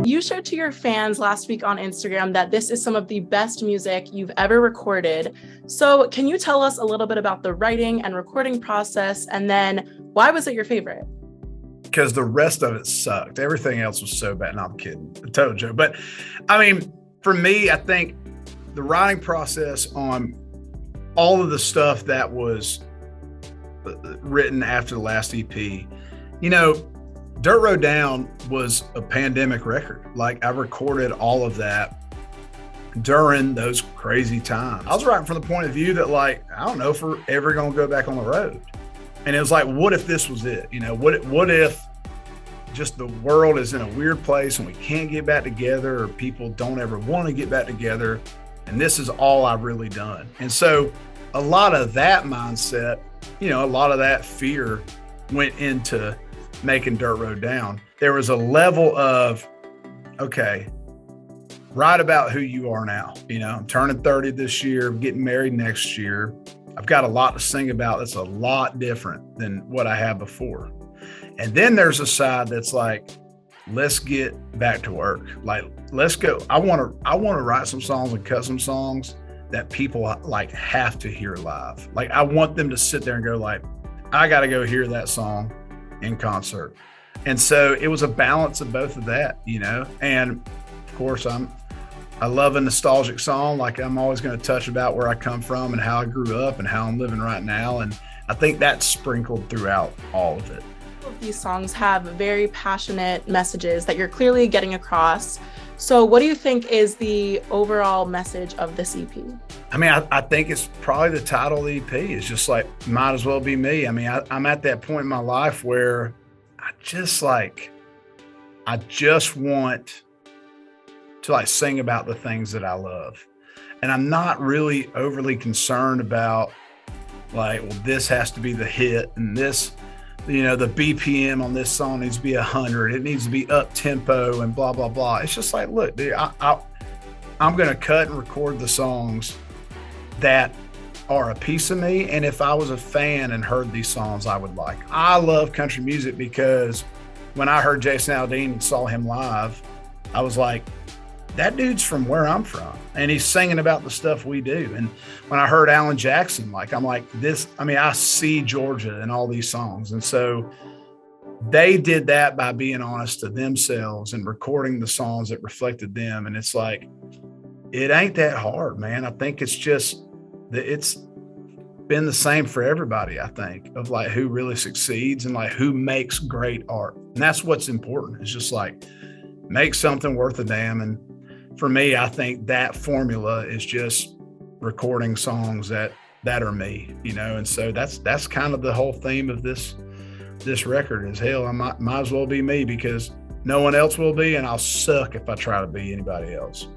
You shared to your fans last week on Instagram that this is some of the best music you've ever recorded. So can you tell us a little bit about the writing and recording process, and then why was it your favorite? Because the rest of it sucked. Everything else was so bad. No, I'm kidding. A total joke. But I mean, for me, I think the writing process on all of the stuff that was written after the last EP, you know, Dirt Road Down was a pandemic record. Like, I recorded all of that during those crazy times. I was writing from the point of view that, like, I don't know if we're ever going to go back on the road. And it was like, what if this was it? You know, what if just the world is in a weird place and we can't get back together, or people don't ever want to get back together, and this is all I've really done. And so a lot of that mindset, you know, a lot of that fear went into making Dirt Road Down. There was a level of, okay, write about who you are now. You know, I'm turning 30 this year, I'm getting married next year. I've got a lot to sing about that's a lot different than what I had before. And then there's a side that's like, let's get back to work. Like, let's go. I want to write some songs and cut some songs that people like have to hear live. Like, I want them to sit there and go like, I got to go hear that song in concert. And so it was a balance of both of that, you know. And of course, I love a nostalgic song. Like, I'm always going to touch about where I come from and how I grew up and how I'm living right now. And I think that's sprinkled throughout all of it. These songs have very passionate messages that you're clearly getting across. So what do you think is the overall message of this EP? I mean, I think it's probably the title of the EP. It's just like, might as well be me. I mean, I'm at that point in my life where I just want to like sing about the things that I love. And I'm not really overly concerned about like, well, this has to be the hit, and this, you know, the BPM on this song needs to be 100. It needs to be up tempo and blah, blah, blah. It's just like, look, dude, I'm going to cut and record the songs that are a piece of me. And if I was a fan and heard these songs, I would like. I love country music because when I heard Jason Aldean and saw him live, I was like, that dude's from where I'm from, and he's singing about the stuff we do. And when I heard Alan Jackson, like, I'm like, this, I mean, I see Georgia in all these songs. And so they did that by being honest to themselves and recording the songs that reflected them. And it's like, it ain't that hard, man. I think it's just that it's been the same for everybody, I think, of like who really succeeds and like who makes great art. And that's what's important. It's just like, make something worth a damn. And for me, I think that formula is just recording songs that are me, you know. And so that's kind of the whole theme of this record is, hell, I might as well be me, because no one else will be, and I'll suck if I try to be anybody else.